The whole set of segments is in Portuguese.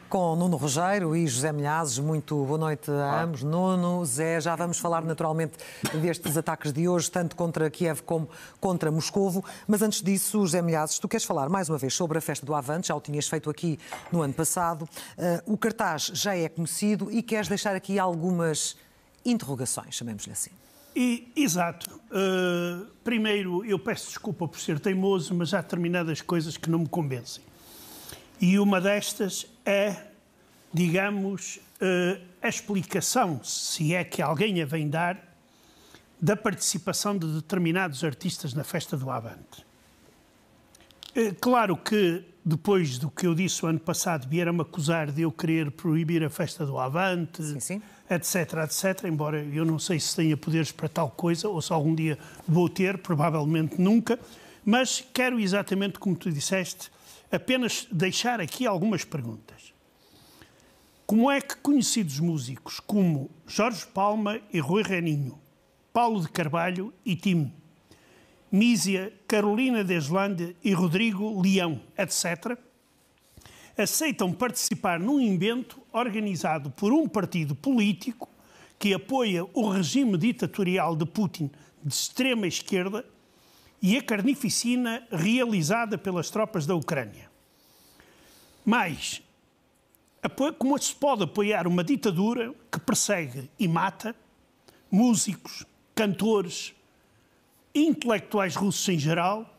Com Nuno Rogério e José Milhazes. Muito boa noite a ambos. Nuno, Zé, já vamos falar naturalmente destes ataques de hoje, tanto contra Kiev como contra Moscovo. Mas antes disso, José Milhazes, tu queres falar mais uma vez sobre a festa do Avante, já o tinhas feito aqui no ano passado. O cartaz já é conhecido e queres deixar aqui algumas interrogações, chamemos-lhe assim. Exato. Primeiro, eu peço desculpa por ser teimoso, mas há determinadas coisas que não me convencem. E uma destas é, digamos, a explicação, se é que alguém a vem dar, da participação de determinados artistas na festa do Avante. Claro que, depois do que eu disse o ano passado, vieram-me acusar de eu querer proibir a festa do Avante, sim. etc, etc, embora eu não sei se tenha poderes para tal coisa, ou se algum dia vou ter, provavelmente nunca, mas quero exatamente como tu disseste, apenas deixar aqui algumas perguntas. Como é que conhecidos músicos como Jorge Palma e Rui Reininho, Paulo de Carvalho e Tim, Mísia, Carolina Deslandes e Rodrigo Leão, etc., aceitam participar num evento organizado por um partido político que apoia o regime ditatorial de Putin de extrema esquerda e a carnificina realizada pelas tropas da Ucrânia. Mas, como se pode apoiar uma ditadura que persegue e mata músicos, cantores, intelectuais russos em geral,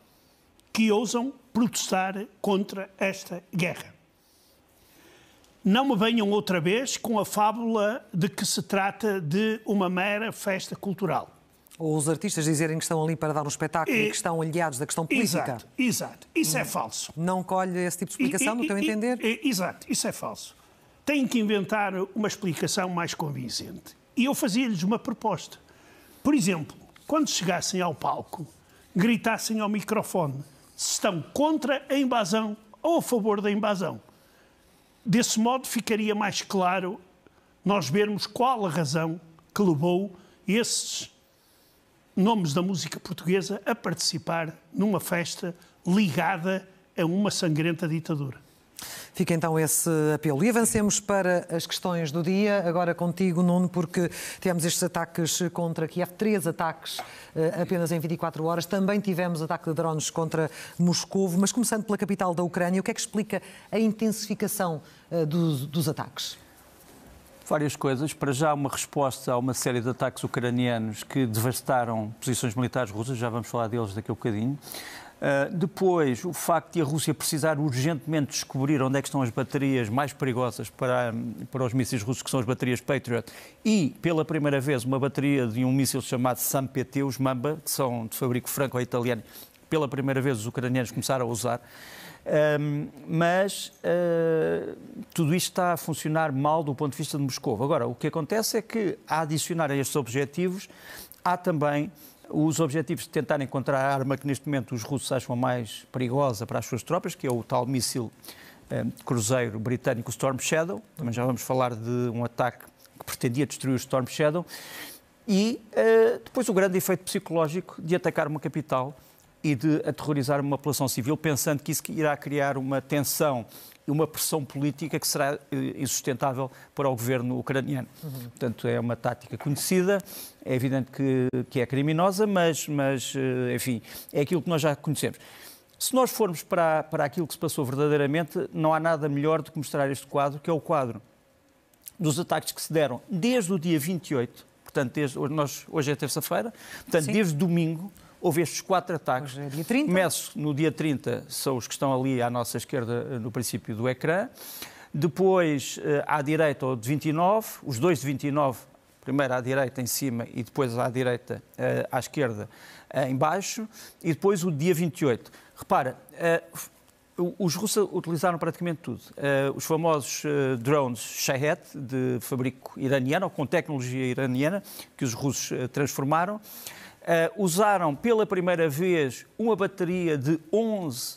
que ousam protestar contra esta guerra? Não me venham outra vez com a fábula de que se trata de uma mera festa cultural. Ou os artistas dizerem que estão ali para dar um espetáculo e que estão aliados da questão política. Exato. Isso é falso. Não colhe esse tipo de explicação, no teu entender? Exato, isso é falso. Têm que inventar uma explicação mais convincente. E eu fazia-lhes uma proposta. Por exemplo, quando chegassem ao palco, gritassem ao microfone se estão contra a invasão ou a favor da invasão. Desse modo ficaria mais claro nós vermos qual a razão que levou esses nomes da música portuguesa a participar numa festa ligada a uma sangrenta ditadura. Fica então esse apelo. E avancemos para as questões do dia, agora contigo, Nuno, porque tivemos estes ataques contra Kiev, 3 ataques apenas em 24 horas. Também tivemos ataque de drones contra Moscovo, mas começando pela capital da Ucrânia, o que é que explica a intensificação dos ataques? Várias coisas. Para já, uma resposta a uma série de ataques ucranianos que devastaram posições militares russas, já vamos falar deles daqui a um bocadinho. Depois, o facto de a Rússia precisar urgentemente descobrir onde é que estão as baterias mais perigosas para os mísseis russos, que são as baterias Patriot, e, pela primeira vez, uma bateria de um míssil chamado SAM-PT, os Mamba, que são de fabrico franco-italiano, pela primeira vez os ucranianos começaram a usar. Mas tudo isto está a funcionar mal do ponto de vista de Moscou. Agora, o que acontece é que, a adicionar a estes objetivos, há também os objetivos de tentar encontrar a arma que neste momento os russos acham a mais perigosa para as suas tropas, que é o tal míssil cruzeiro britânico Storm Shadow. Também já vamos falar de um ataque que pretendia destruir o Storm Shadow. E depois o grande efeito psicológico de atacar uma capital e de aterrorizar uma população civil, pensando que isso irá criar uma tensão e uma pressão política que será insustentável para o governo ucraniano. Portanto, é uma tática conhecida, é evidente que é criminosa, mas, enfim, é aquilo que nós já conhecemos. Se nós formos para aquilo que se passou verdadeiramente, não há nada melhor do que mostrar este quadro, que é o quadro dos ataques que se deram desde o dia 28, portanto, hoje é terça-feira, portanto, Sim. Desde domingo, houve estes 4 ataques. Hoje é dia 30. Começo no dia 30, são os que estão ali à nossa esquerda, no princípio do ecrã. Depois, à direita, o de 29, os dois de 29, primeiro à direita em cima e depois à direita, à esquerda, em baixo. E depois o dia 28. Repara, os russos utilizaram praticamente tudo. Os famosos drones Shahed, de fabrico iraniano, ou com tecnologia iraniana, que os russos transformaram. Usaram pela primeira vez uma bateria de 11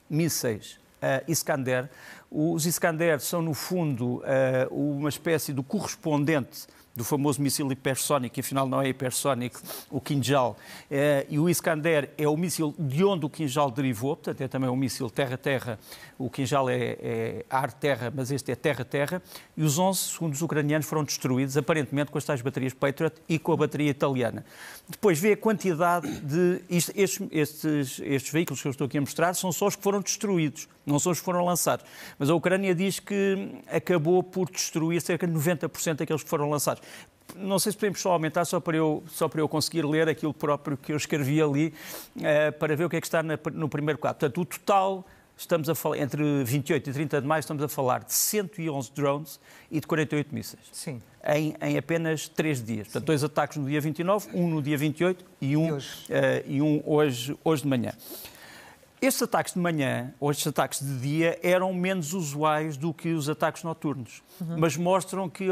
mísseis Iskander. Os Iskander são, no fundo, uma espécie do correspondente do famoso míssil hipersónico, que afinal não é hipersónico, o Kinjal, e o Iskander é o míssil de onde o Kinjal derivou, portanto é também um míssil terra-terra, o Kinjal é ar-terra, mas este é terra-terra, e os 11, segundo os ucranianos, foram destruídos, aparentemente com as tais baterias Patriot e com a bateria italiana. Depois vê a quantidade de... Estes veículos que eu estou aqui a mostrar são só os que foram destruídos, não são os que foram lançados. Mas a Ucrânia diz que acabou por destruir cerca de 90% daqueles que foram lançados. Não sei se podemos só aumentar, só para eu conseguir ler aquilo próprio que eu escrevi ali, para ver o que é que está no primeiro quadro. Portanto, o total, estamos a falar, entre 28 e 30 de maio, estamos a falar de 111 drones e de 48 mísseis. Sim. Em apenas 3 dias. Portanto, 2 ataques no dia 29, um no dia 28 e um hoje de manhã. Estes ataques de manhã, ou estes ataques de dia, eram menos usuais do que os ataques noturnos. Mas mostram que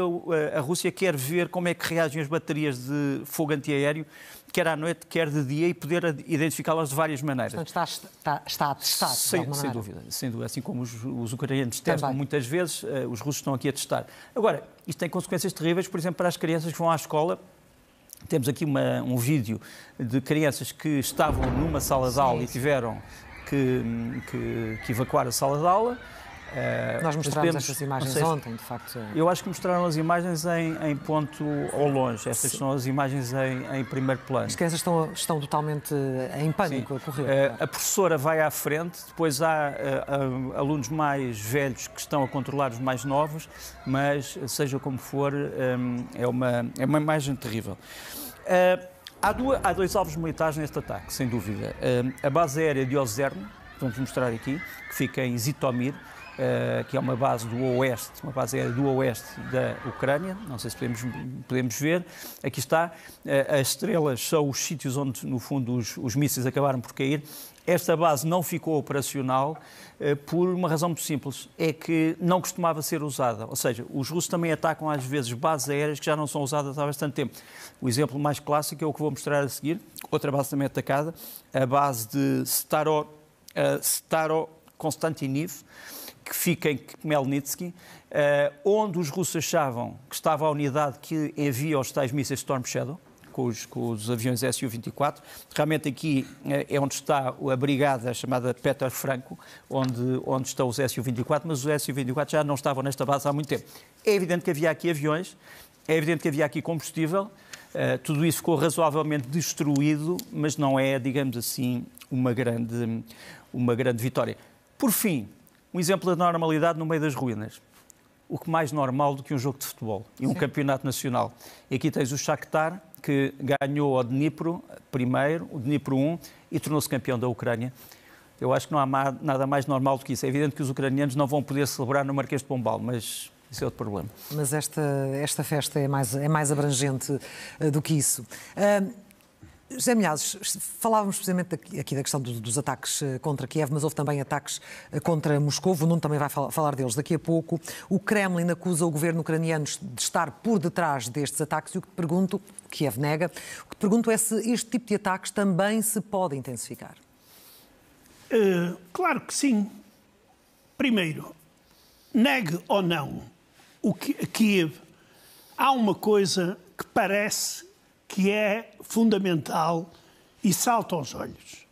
a Rússia quer ver como é que reagem as baterias de fogo antiaéreo, quer à noite, quer de dia, e poder identificá-las de várias maneiras. Portanto, está a testar, sem dúvida. Assim como os ucranianos testam muitas vezes, os russos estão aqui a testar. Agora, isto tem consequências terríveis, por exemplo, para as crianças que vão à escola. Temos aqui um vídeo de crianças que estavam numa sala de aula e tiveram que evacuar a sala de aula. Nós mostramos estas imagens ontem, de facto. Eu acho que mostraram as imagens em ponto ao longe. Estas são as imagens em primeiro plano. As crianças estão totalmente em pânico, a correr. A professora vai à frente, depois há alunos mais velhos que estão a controlar os mais novos, mas, seja como for, é uma imagem terrível. Há 2 alvos militares neste ataque, sem dúvida. A base aérea de Ozerno, vamos mostrar aqui, que fica em Zitomir, que é uma base do oeste, uma base aérea do oeste da Ucrânia. Não sei se podemos ver. Aqui está. As estrelas são os sítios onde, no fundo, os mísseis acabaram por cair. Esta base não ficou operacional por uma razão muito simples, é que não costumava ser usada. Ou seja, os russos também atacam às vezes bases aéreas que já não são usadas há bastante tempo. O exemplo mais clássico é o que vou mostrar a seguir, outra base também atacada, a base de Staro-Konstantiniv, que fica em Khmelnytsky, onde os russos achavam que estava a unidade que envia os tais mísseis Storm Shadow, com os aviões Su-24. Realmente aqui é onde está a brigada chamada Petr Franco, onde estão os Su-24, mas os Su-24 já não estavam nesta base há muito tempo. É evidente que havia aqui aviões, é evidente que havia aqui combustível, tudo isso ficou razoavelmente destruído, mas não é, digamos assim, uma grande vitória. Por fim, um exemplo da normalidade no meio das ruínas. O que mais normal do que um jogo de futebol e um campeonato nacional. E aqui tens o Shakhtar, que ganhou ao Dnipro primeiro, o Dnipro 1, e tornou-se campeão da Ucrânia. Eu acho que não há nada mais normal do que isso. É evidente que os ucranianos não vão poder celebrar no Marquês de Pombal, mas isso é outro problema. Mas esta festa é mais abrangente do que isso. José Milhazes, falávamos precisamente aqui da questão dos ataques contra Kiev, mas houve também ataques contra Moscou. O Nuno também vai falar deles daqui a pouco. O Kremlin acusa o governo ucraniano de estar por detrás destes ataques e o que te pergunto, Kiev nega, o que te pergunto é se este tipo de ataques também se pode intensificar. Claro que sim. Primeiro, negue ou não o Kiev, há uma coisa que parece que é fundamental e salta aos olhos.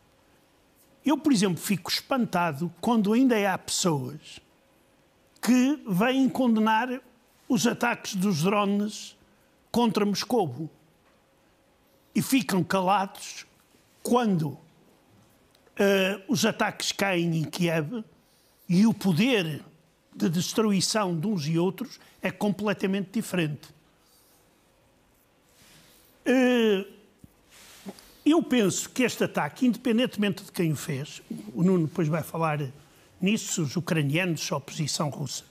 Eu, por exemplo, fico espantado quando ainda há pessoas que vêm condenar os ataques dos drones contra Moscovo e ficam calados quando os ataques caem em Kiev e o poder de destruição de uns e outros é completamente diferente. Eu penso que este ataque, independentemente de quem o fez, o Nuno depois vai falar nisso, os ucranianos, a oposição russa,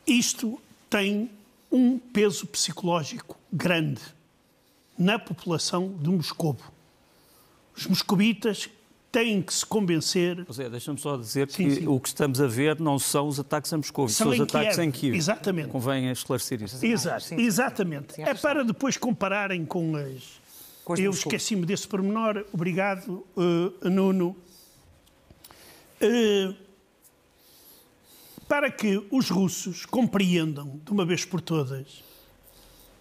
isto tem um peso psicológico grande na população de Moscovo. Os moscovitas têm que se convencer... José, deixa-me só dizer que o que estamos a ver não são os ataques a Moscou, são os ataques em Kiev. Exatamente. Convém esclarecer isso. Exatamente. É para depois compararem com as... Eu esqueci-me desse pormenor. Obrigado, Nuno. Para que os russos compreendam, de uma vez por todas,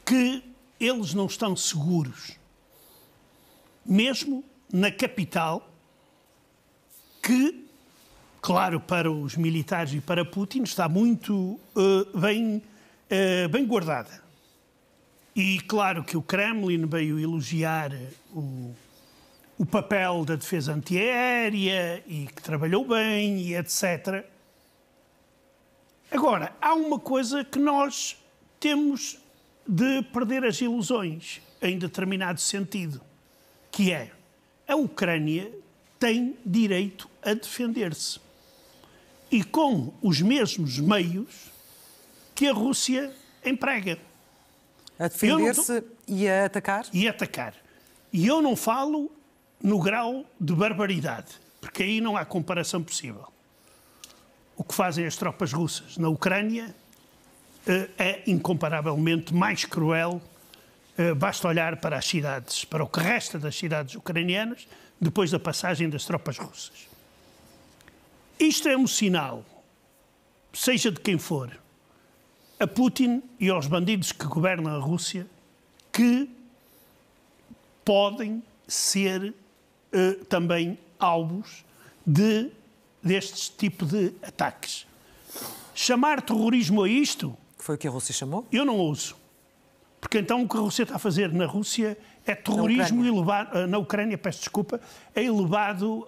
que eles não estão seguros, mesmo na capital, que, claro, para os militares e para Putin está muito bem guardada. E claro que o Kremlin veio elogiar o papel da defesa antiaérea e que trabalhou bem e etc. Agora, há uma coisa que nós temos de perder as ilusões em determinado sentido, que é a Ucrânia tem direito a defender-se. E com os mesmos meios que a Rússia emprega. A defender-se e a atacar? E atacar. E eu não falo no grau de barbaridade, porque aí não há comparação possível. O que fazem as tropas russas na Ucrânia é incomparavelmente mais cruel. Basta olhar para as cidades, para o que resta das cidades ucranianas, depois da passagem das tropas russas. Isto é um sinal, seja de quem for, a Putin e aos bandidos que governam a Rússia, que podem ser também alvos deste tipo de ataques. Chamar terrorismo a isto... Foi o que a Rússia chamou? Eu não ouso. Porque então o que a Rússia está a fazer na Rússia é terrorismo elevado... Na Ucrânia, peço desculpa, é elevado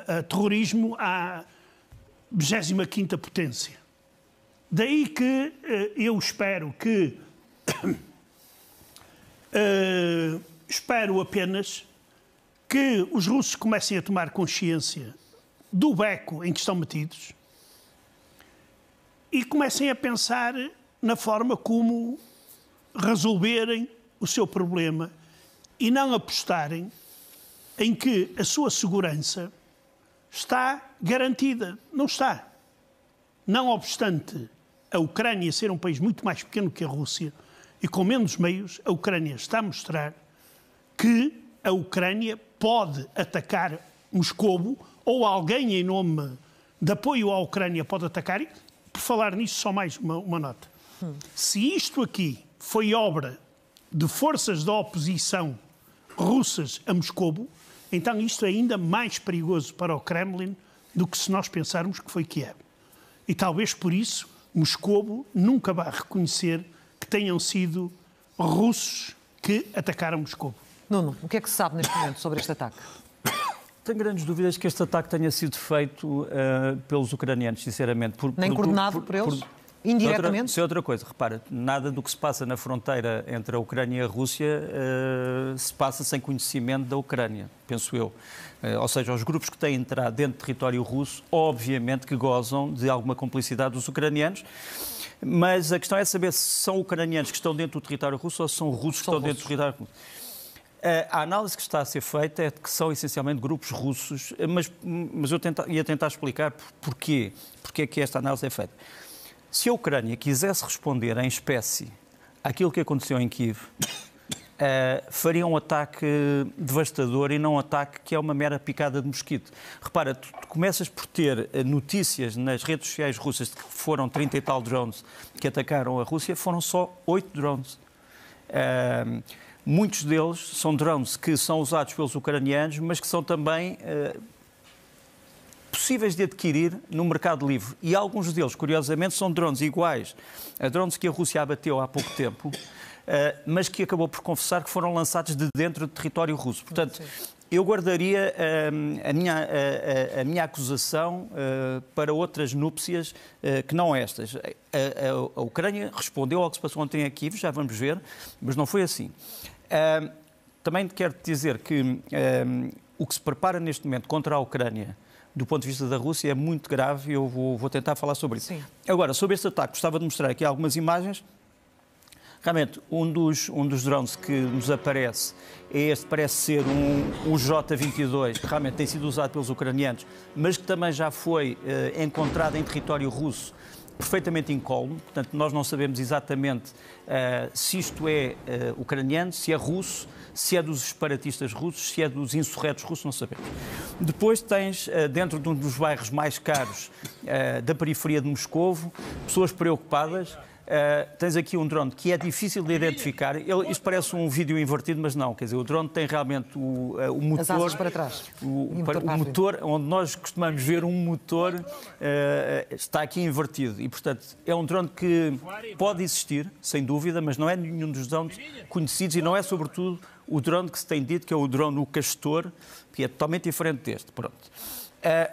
a terrorismo à 25ª potência. Daí que eu espero que... espero apenas que os russos comecem a tomar consciência do beco em que estão metidos e comecem a pensar na forma como resolverem o seu problema e não apostarem em que a sua segurança está garantida. Não está. Não obstante a Ucrânia ser um país muito mais pequeno que a Rússia e com menos meios, a Ucrânia está a mostrar que a Ucrânia pode atacar Moscovo ou alguém em nome de apoio à Ucrânia pode atacar. E, por falar nisso, só mais uma nota. Se isto aqui foi obra de forças da oposição russas a Moscovo, então isto é ainda mais perigoso para o Kremlin do que se nós pensarmos que foi Kiev. E talvez por isso Moscovo nunca vá reconhecer que tenham sido russos que atacaram Moscovo. Nuno, o que é que se sabe neste momento sobre este ataque? Tenho grandes dúvidas que este ataque tenha sido feito pelos ucranianos, sinceramente. Nem coordenado por eles? Indiretamente? Isso é outra coisa. Repara, nada do que se passa na fronteira entre a Ucrânia e a Rússia se passa sem conhecimento da Ucrânia, penso eu. Ou seja, os grupos que têm entrado dentro do território russo, obviamente que gozam de alguma complicidade dos ucranianos, mas a questão é saber se são ucranianos que estão dentro do território russo ou se são russos que estão dentro do território russo. A análise que está a ser feita é de que são essencialmente grupos russos, mas eu ia tentar explicar porquê é que esta análise é feita. Se a Ucrânia quisesse responder em espécie àquilo que aconteceu em Kiev, faria um ataque devastador e não um ataque que é uma mera picada de mosquito. Repara, tu começas por ter notícias nas redes sociais russas de que foram 30 e tal drones que atacaram a Rússia, foram só 8 drones. Muitos deles são drones que são usados pelos ucranianos, mas que são também possíveis de adquirir no mercado livre. E alguns deles, curiosamente, são drones iguais a drones que a Rússia abateu há pouco tempo, mas que acabou por confessar que foram lançados de dentro do território russo. Portanto, eu guardaria a minha acusação para outras núpcias que não estas. A Ucrânia respondeu ao que se passou ontem a Kiev, já vamos ver, mas não foi assim. Também quero dizer que o que se prepara neste momento contra a Ucrânia, do ponto de vista da Rússia, é muito grave e eu vou tentar falar sobre isso. Sim. Agora, sobre este ataque, gostava de mostrar aqui algumas imagens. Realmente, um dos drones que nos aparece é este, parece ser um J-22, que realmente tem sido usado pelos ucranianos, mas que também já foi encontrado em território russo, perfeitamente incólume. Portanto, nós não sabemos exatamente se isto é ucraniano, se é russo, se é dos separatistas russos, se é dos insurretos russos, não sabemos. Depois tens, dentro de um dos bairros mais caros da periferia de Moscovo, pessoas preocupadas tens aqui um drone que é difícil de identificar. Isto parece um vídeo invertido, mas não. Quer dizer, o drone tem realmente o motor... As asas para trás. O motor, onde nós costumamos ver um motor, está aqui invertido. E, portanto, é um drone que pode existir, sem dúvida, mas não é nenhum dos drones conhecidos e não é, sobretudo, o drone que se tem dito, que é o drone o Castor, que é totalmente diferente deste. Pronto.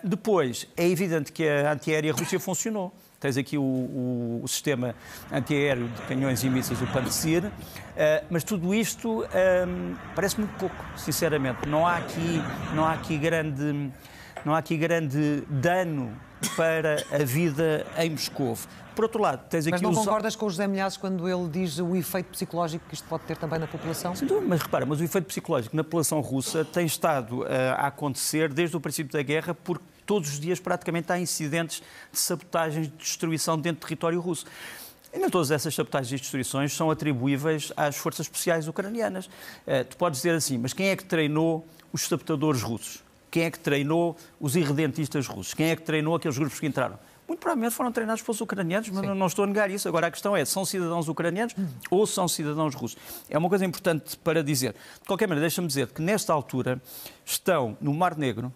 Depois, é evidente que a antiaérea Rússia funcionou. Tens aqui o sistema antiaéreo de canhões e mísseis, o Pantsir, mas tudo isto parece muito pouco, sinceramente. Não há aqui grande dano para a vida em Moscovo. Por outro lado, tens aqui... Mas não concordas com o José Milhazes quando ele diz o efeito psicológico que isto pode ter também na população? Sim, mas repara, mas o efeito psicológico na população russa tem estado a acontecer desde o princípio da guerra, porque todos os dias praticamente há incidentes de sabotagens, de destruição dentro do território russo. E nem todas essas sabotagens e destruições são atribuíveis às forças especiais ucranianas. Tu podes dizer assim, mas quem é que treinou os sabotadores russos? Quem é que treinou os irredentistas russos? Quem é que treinou aqueles grupos que entraram? Muito provavelmente foram treinados pelos ucranianos, mas não estou a negar isso. Agora a questão é, são cidadãos ucranianos ou são cidadãos russos? É uma coisa importante para dizer. De qualquer maneira, deixa-me dizer que nesta altura estão no Mar Negro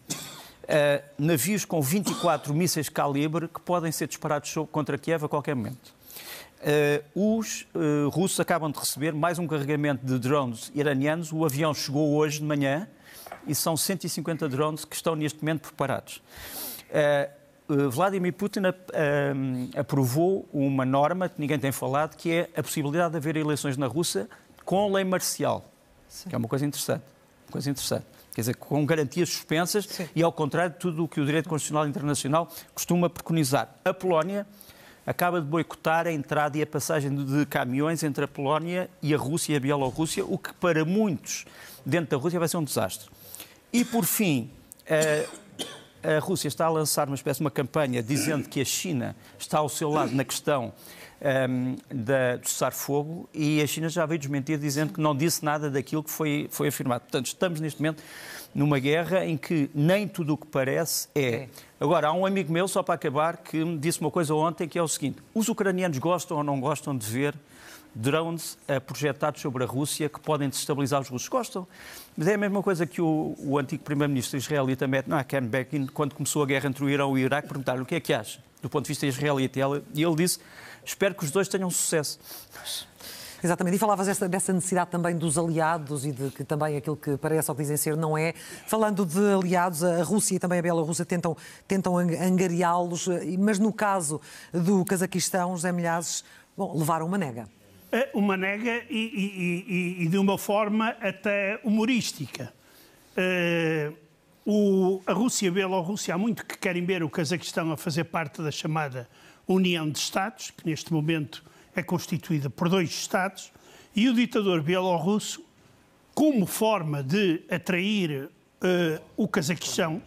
navios com 24 mísseis calibre que podem ser disparados contra Kiev a qualquer momento. Os russos acabam de receber mais um carregamento de drones iranianos. O avião chegou hoje de manhã e são 150 drones que estão neste momento preparados. Vladimir Putin aprovou uma norma que ninguém tem falado, que é a possibilidade de haver eleições na Rússia com lei marcial. Sim. Que é uma coisa interessante. Quer dizer, com garantias suspensas. Sim. E ao contrário de tudo o que o direito constitucional internacional costuma preconizar. A Polónia acaba de boicotar a entrada e a passagem de caminhões entre a Polónia e a Rússia e a Bielorrússia, o que para muitos dentro da Rússia vai ser um desastre. E por fim, a Rússia está a lançar uma espécie de uma campanha dizendo que a China está ao seu lado na questão do cessar-fogo, e a China já veio desmentir dizendo que não disse nada daquilo que foi afirmado. Portanto, estamos neste momento numa guerra em que nem tudo o que parece é. Agora, há um amigo meu, só para acabar, que me disse uma coisa ontem, que é o seguinte: os ucranianos gostam ou não gostam de ver drones projetados sobre a Rússia que podem desestabilizar os russos? Gostam. Mas é a mesma coisa que o antigo primeiro-ministro israelita Ken Begin, quando começou a guerra entre o Irão e o Iraque, perguntaram o que é que acha do ponto de vista israelita, e ele disse: espero que os dois tenham sucesso. Exatamente, e falavas dessa necessidade também dos aliados e de que também aquilo que parece ou que dizem ser não é. Falando de aliados, a Rússia e também a Bielorrússia tentam angariá-los, mas no caso do Cazaquistão, José Milhazes, levaram uma nega. Uma nega e de uma forma até humorística. A Rússia e a Bielorrússia há muito que querem ver o Cazaquistão a fazer parte da chamada União de Estados, que neste momento é constituída por 2 Estados, e o ditador bielorrusso, como forma de atrair o Cazaquistão,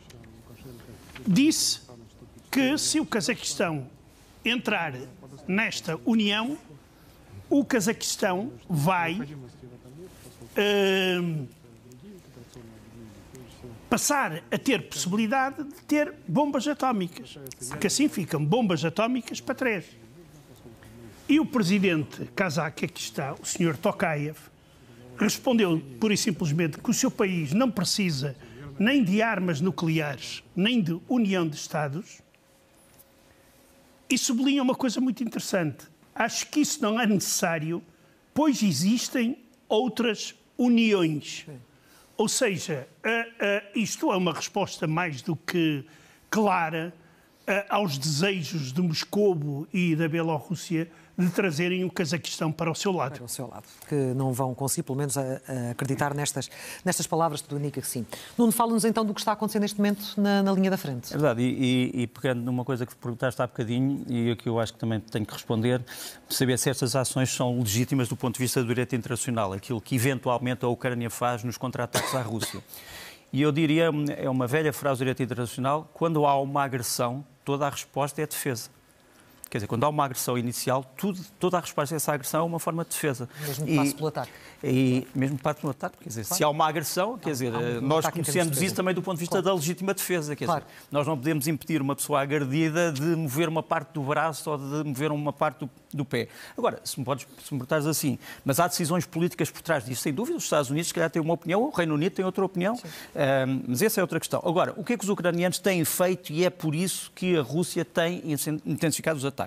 disse que se o Cazaquistão entrar nesta União, o Cazaquistão vai passar a ter possibilidade de ter bombas atómicas, que assim ficam bombas atómicas para 3. E o presidente cazaque, aqui está, o Sr. Tokayev, respondeu pura e simplesmente que o seu país não precisa nem de armas nucleares, nem de união de Estados, e sublinha uma coisa muito interessante. Acho que isso não é necessário, pois existem outras uniões. Ou seja, isto é uma resposta mais do que clara aos desejos de Moscovo e da Bielorrússia de trazerem o Cazaquistão para o seu lado. Para o seu lado, que não vão conseguir, pelo menos, acreditar nestas palavras que tudo indica que sim. Nuno, fala-nos então do que está a acontecer neste momento na linha da frente. É verdade, e pegando numa coisa que perguntaste há bocadinho, e que eu acho que também tenho que responder, saber se estas ações são legítimas do ponto de vista do direito internacional, aquilo que eventualmente a Ucrânia faz nos contra-ataques à Rússia. E eu diria, é uma velha frase do direito internacional, quando há uma agressão, toda a resposta é a defesa. Quer dizer, quando há uma agressão inicial, toda a resposta a essa agressão é uma forma de defesa. Mesmo que passe pelo ataque. E mesmo que passe pelo ataque, quer dizer, se há uma agressão, quer dizer, nós conhecemos isso também do ponto de vista da legítima defesa. Quer dizer, nós não podemos impedir uma pessoa agredida de mover uma parte do braço ou de mover uma parte do pé. Agora, se me perguntares assim, mas há decisões políticas por trás disso, sem dúvida. Os Estados Unidos, se calhar, têm uma opinião, o Reino Unido tem outra opinião, mas essa é outra questão. Agora, o que é que os ucranianos têm feito e é por isso que a Rússia tem intensificado os ataques?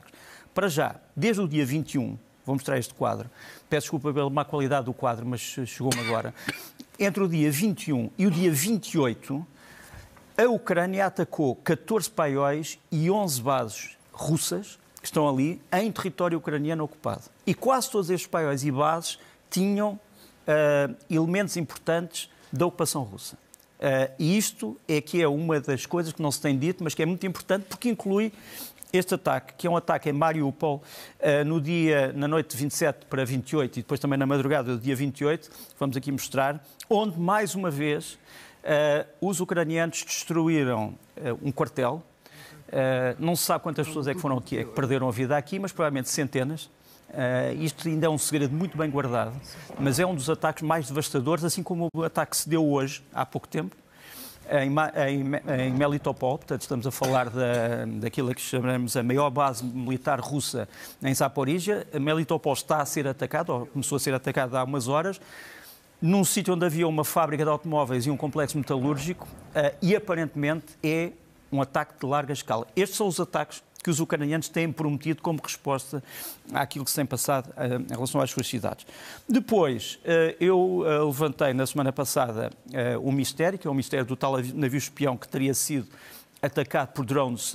Para já, desde o dia 21, vou mostrar este quadro, peço desculpa pela má qualidade do quadro, mas chegou-me agora. Entre o dia 21 e o dia 28, a Ucrânia atacou 14 paióis e 11 bases russas que estão ali em território ucraniano ocupado. E quase todos estes paióis e bases tinham elementos importantes da ocupação russa. E isto é que é uma das coisas que não se tem dito, mas que é muito importante porque inclui este ataque, que é um ataque em Mariupol, na noite de 27 para 28 e depois também na madrugada do dia 28, vamos aqui mostrar, onde, mais uma vez, os ucranianos destruíram um quartel. Não se sabe quantas pessoas é que foram aqui, que perderam a vida aqui, mas provavelmente centenas. Isto ainda é um segredo muito bem guardado, mas é um dos ataques mais devastadores, assim como o ataque que se deu hoje, há pouco tempo, em Melitopol. Portanto, estamos a falar daquilo que chamamos a maior base militar russa em Zaporizhia. Melitopol está a ser atacado, ou começou a ser atacado há umas horas, num sítio onde havia uma fábrica de automóveis e um complexo metalúrgico, e aparentemente é um ataque de larga escala. Estes são os ataques que os ucranianos têm prometido como resposta àquilo que se tem passado em relação às suas cidades. Depois, eu levantei na semana passada um mistério, que é o mistério do tal navio espião que teria sido atacado por drones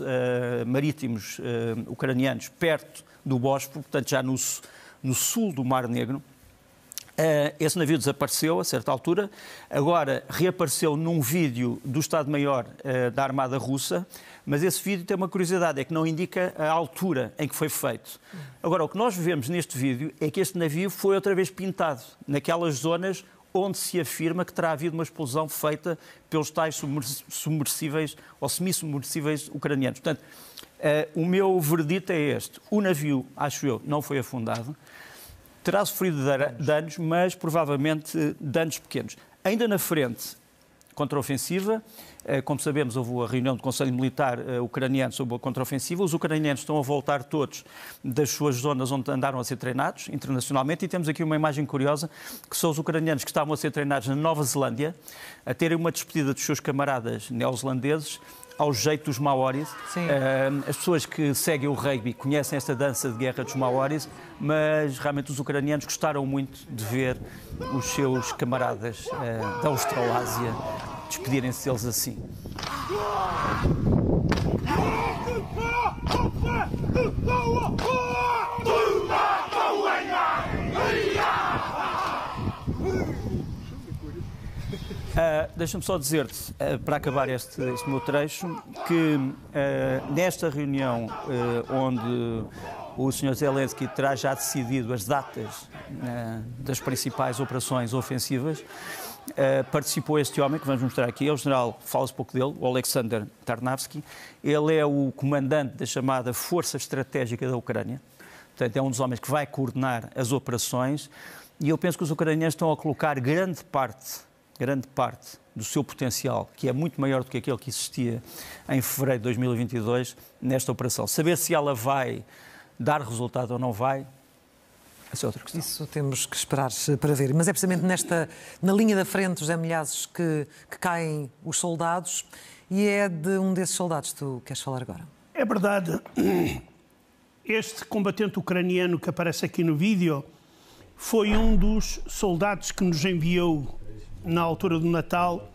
marítimos ucranianos perto do Bósforo, portanto já no sul do Mar Negro. Esse navio desapareceu a certa altura, agora reapareceu num vídeo do Estado-Maior da Armada Russa, mas esse vídeo tem uma curiosidade, é que não indica a altura em que foi feito. Agora, o que nós vemos neste vídeo é que este navio foi outra vez pintado, naquelas zonas onde se afirma que terá havido uma explosão feita pelos tais submersíveis ou semissubmersíveis ucranianos. Portanto, o meu veredito é este. O navio, acho eu, não foi afundado. Terá sofrido danos, mas provavelmente danos pequenos. Ainda na frente, contraofensiva, como sabemos, houve a reunião do Conselho Militar ucraniano sobre a contraofensiva. Os ucranianos estão a voltar todos das suas zonas onde andaram a ser treinados internacionalmente, e temos aqui uma imagem curiosa, que são os ucranianos que estavam a ser treinados na Nova Zelândia, a terem uma despedida dos seus camaradas neozelandeses, ao jeito dos maoris. As pessoas que seguem o rugby conhecem esta dança de guerra dos maoris, mas realmente os ucranianos gostaram muito de ver os seus camaradas da Australásia despedirem-se deles assim. Deixa-me só dizer-te, para acabar este meu trecho, que nesta reunião onde o Sr. Zelensky terá já decidido as datas das principais operações ofensivas, participou este homem, que vamos mostrar aqui, é o general, fala-se pouco dele, o Alexander Tarnavsky. Ele é o comandante da chamada Força Estratégica da Ucrânia, portanto é um dos homens que vai coordenar as operações, e eu penso que os ucranianos estão a colocar grande parte do seu potencial, que é muito maior do que aquele que existia em fevereiro de 2022, nesta operação. Saber se ela vai dar resultado ou não vai, essa é outra questão. Isso temos que esperar para ver. Mas é precisamente na linha da frente, José Milhazes, que caem os soldados, e é de um desses soldados que tu queres falar agora. É verdade. Este combatente ucraniano que aparece aqui no vídeo foi um dos soldados que nos enviou, na altura do Natal,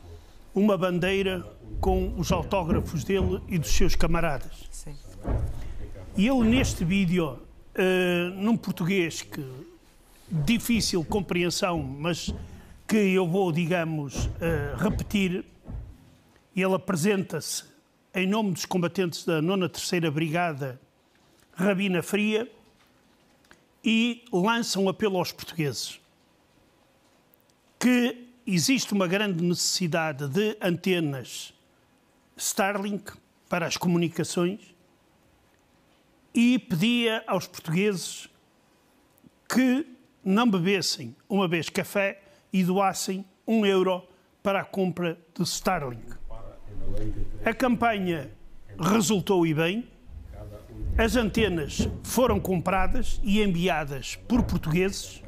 uma bandeira com os autógrafos dele e dos seus camaradas. Sim. E ele, neste vídeo, num português que difícil compreensão, mas que eu vou, digamos, repetir, ele apresenta-se em nome dos combatentes da 9ª Brigada Rabina Fria e lança um apelo aos portugueses que existe uma grande necessidade de antenas Starlink para as comunicações e pedia aos portugueses que não bebessem uma vez café e doassem €1 para a compra de Starlink. A campanha resultou e bem. As antenas foram compradas e enviadas por portugueses,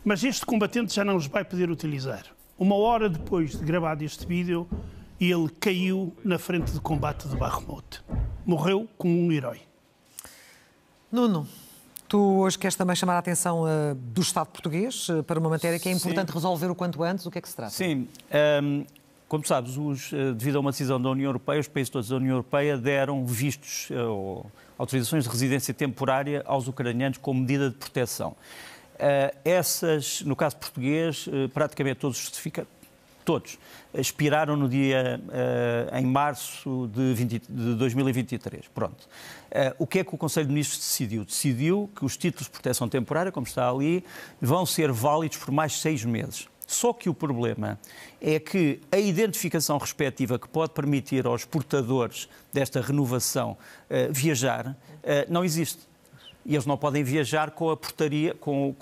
mas este combatente já não os vai poder utilizar. 1 hora depois de gravado este vídeo, ele caiu na frente de combate de Bakhmut. Morreu como um herói. Nuno, tu hoje queres também chamar a atenção do Estado português para uma matéria que é importante resolver o quanto antes. O que é que se trata? Sim. Como sabes, devido a uma decisão da União Europeia, os países todos da União Europeia deram vistos ou autorizações de residência temporária aos ucranianos como medida de proteção. Essas, no caso português, praticamente todos justificados. Todos expiraram no dia em março de 2023. Pronto. O que é que o Conselho de Ministros decidiu? Decidiu que os títulos de proteção temporária, como está ali, vão ser válidos por mais 6 meses. Só que o problema é que a identificação respectiva que pode permitir aos portadores desta renovação viajar não existe. E eles não podem viajar com a portaria, com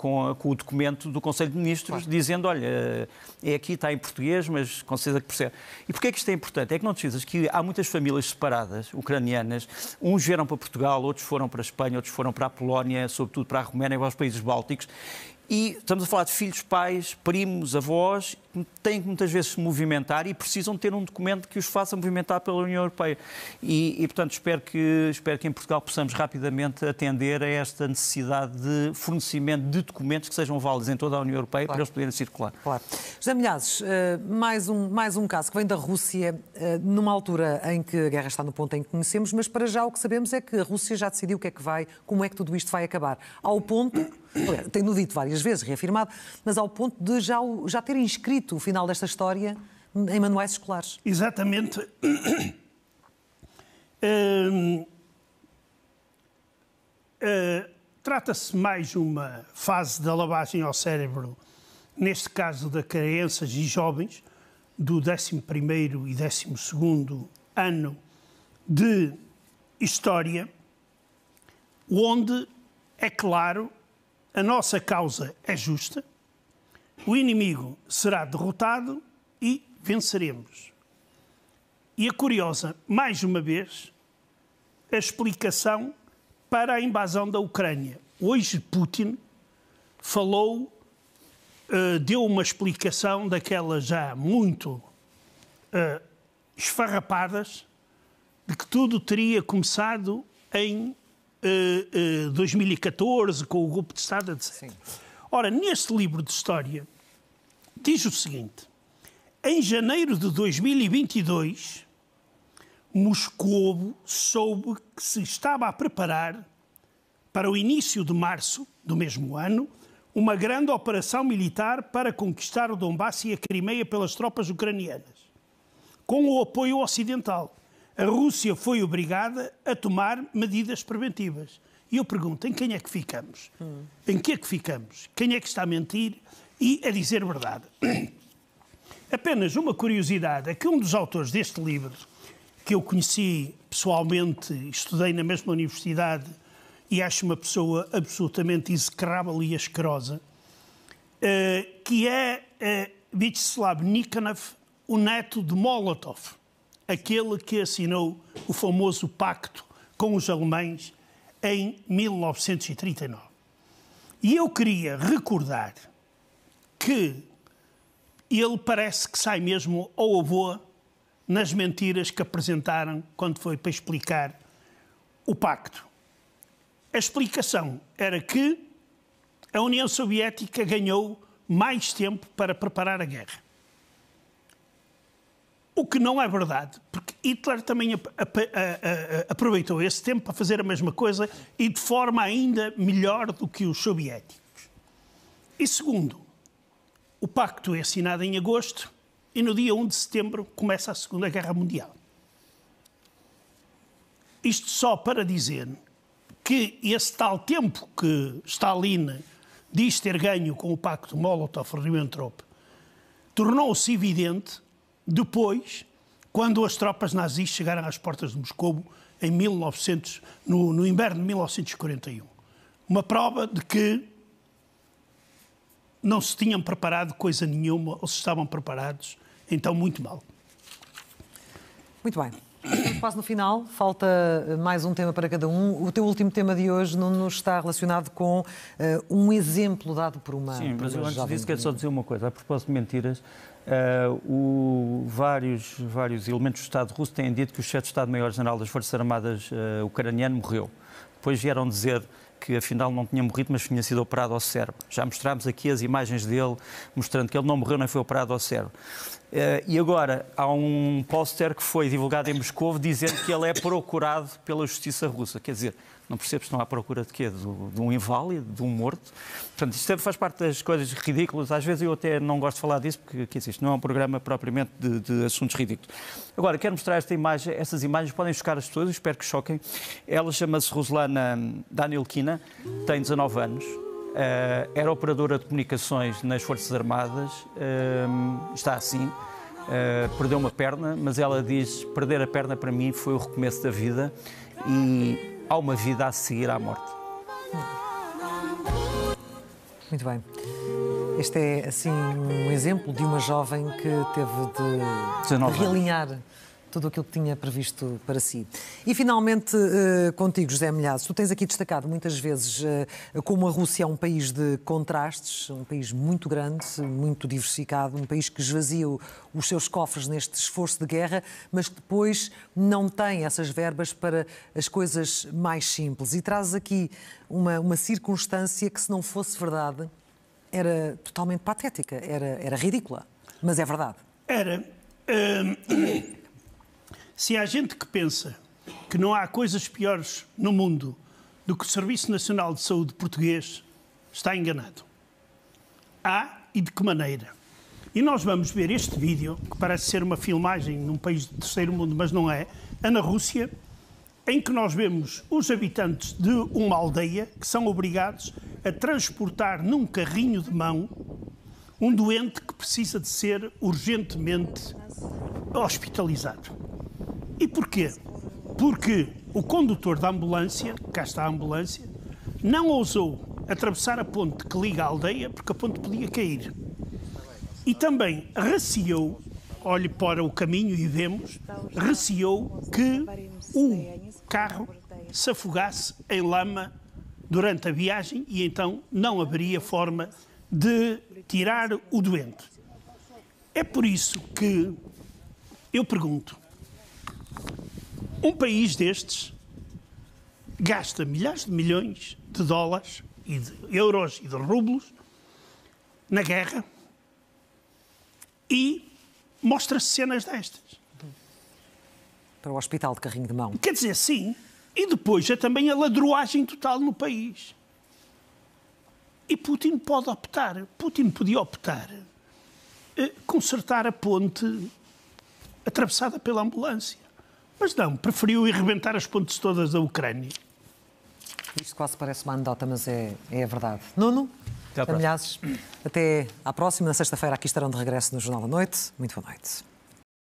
o documento do Conselho de Ministros, dizendo, olha, é aqui, está em português, mas com certeza que percebe. E porquê é que isto é importante? É que não te esqueças que há muitas famílias separadas, ucranianas, uns vieram para Portugal, outros foram para a Espanha, outros foram para a Polónia, sobretudo para a Roménia e para os países bálticos. E estamos a falar de filhos, pais, primos, avós, que têm que muitas vezes se movimentar e precisam ter um documento que os faça movimentar pela União Europeia. E portanto, espero que em Portugal possamos rapidamente atender a esta necessidade de fornecimento de documentos que sejam válidos em toda a União Europeia para eles poderem circular. Claro. José Milhazes, mais um caso que vem da Rússia, numa altura em que a guerra está no ponto em que conhecemos, mas para já o que sabemos é que a Rússia já decidiu o que é que vai, como é que tudo isto vai acabar. Ao ponto, tenho dito várias vezes, reafirmado, mas ao ponto de já ter inscrito o final desta história em manuais escolares. Exatamente. Trata-se mais uma fase da lavagem ao cérebro, neste caso de crianças e jovens, do 11º e 12º ano de História, onde, é claro, a nossa causa é justa, o inimigo será derrotado e venceremos. E a curiosa, mais uma vez, a explicação para a invasão da Ucrânia. Hoje Putin falou, deu uma explicação daquelas já muito esfarrapadas, de que tudo teria começado em 2014, com o golpe de Estado, etc. Sim. Ora, neste livro de história, diz o seguinte: em janeiro de 2022, Moscovo soube que se estava a preparar, para o início de março do mesmo ano, uma grande operação militar para conquistar o Donbass e a Crimeia pelas tropas ucranianas, com o apoio ocidental. A Rússia foi obrigada a tomar medidas preventivas. E eu pergunto, em quem é que ficamos? Em que é que ficamos? Quem é que está a mentir e a dizer verdade? Apenas uma curiosidade é que um dos autores deste livro, que eu conheci pessoalmente, estudei na mesma universidade e acho uma pessoa absolutamente execrável e asquerosa, que é Vyacheslav Nikanov, o neto de Molotov, aquele que assinou o famoso pacto com os alemães em 1939. E eu queria recordar que ele parece que sai mesmo ao avô nas mentiras que apresentaram quando foi para explicar o pacto. A explicação era que a União Soviética ganhou mais tempo para preparar a guerra. O que não é verdade, porque Hitler também aproveitou esse tempo para fazer a mesma coisa e de forma ainda melhor do que os soviéticos. E segundo, o pacto é assinado em agosto e no dia 1 de setembro começa a Segunda Guerra Mundial. Isto só para dizer que esse tal tempo que Stalin diz ter ganho com o pacto Molotov-Ribbentrop tornou-se evidente depois, quando as tropas nazis chegaram às portas de Moscovo no inverno de 1941. Uma prova de que não se tinham preparado coisa nenhuma, ou se estavam preparados, então muito mal. Muito bem. Estamos quase no final, falta mais um tema para cada um. O teu último tema de hoje não está relacionado com um exemplo dado por uma Sim, mas eu antes disso quero só menina. dizer uma coisa. A propósito de mentiras, vários elementos do Estado russo têm dito que o chefe de Estado-Maior-General das Forças Armadas ucraniano morreu. Depois vieram dizer que afinal não tinha morrido, mas tinha sido operado ao cérebro. Já mostrámos aqui as imagens dele, mostrando que ele não morreu nem foi operado ao cérebro. E agora há um póster que foi divulgado em Moscou dizendo que ele é procurado pela justiça russa. Quer dizer, não percebo se estão à procura de quê? De um inválido, de um morto. Portanto, isto faz parte das coisas ridículas. Às vezes eu até não gosto de falar disso, porque isto não é um programa propriamente de assuntos ridículos. Agora, quero mostrar esta imagem. Essas imagens podem chocar as pessoas, espero que choquem. Ela chama-se Ruslana Danilkina, tem 19 anos. Era operadora de comunicações nas Forças Armadas, está assim, perdeu uma perna, mas ela diz: perder a perna para mim foi o recomeço da vida e há uma vida a seguir à morte. Muito bem. Este é, assim, um exemplo de uma jovem que teve de realinhar tudo aquilo que tinha previsto para si. E, finalmente, contigo, José Milhazes, tu tens aqui destacado muitas vezes como a Rússia é um país de contrastes, um país muito grande, muito diversificado, um país que esvazia os seus cofres neste esforço de guerra, mas que depois não tem essas verbas para as coisas mais simples. E trazes aqui uma circunstância que, se não fosse verdade, era totalmente patética, era ridícula, mas é verdade. Era. Se há gente que pensa que não há coisas piores no mundo do que o Serviço Nacional de Saúde português, está enganado. Há, e de que maneira? E nós vamos ver este vídeo, que parece ser uma filmagem num país de terceiro mundo, mas não é na Rússia, em que nós vemos os habitantes de uma aldeia que são obrigados a transportar num carrinho de mão um doente que precisa de ser urgentemente hospitalizado. E porquê? Porque o condutor da ambulância, cá está a ambulância, não ousou atravessar a ponte que liga a aldeia, porque a ponte podia cair. E também receou, olhe para o caminho e vemos, receou que o carro se afogasse em lama durante a viagem e então não haveria forma de tirar o doente. É por isso que eu pergunto, um país destes gasta milhares de milhões de dólares e de euros e de rublos na guerra e mostra cenas destas. Para o hospital de carrinho de mão. Quer dizer, sim. E depois é também a ladroagem total no país. E Putin podia optar consertar a ponte atravessada pela ambulância. Mas não, preferiu arrebentar as pontes todas da Ucrânia. Isto quase parece uma anedota, mas é verdade. Nuno, até à próxima. até à próxima. Na sexta-feira aqui estarão de regresso no Jornal da Noite. Muito boa noite.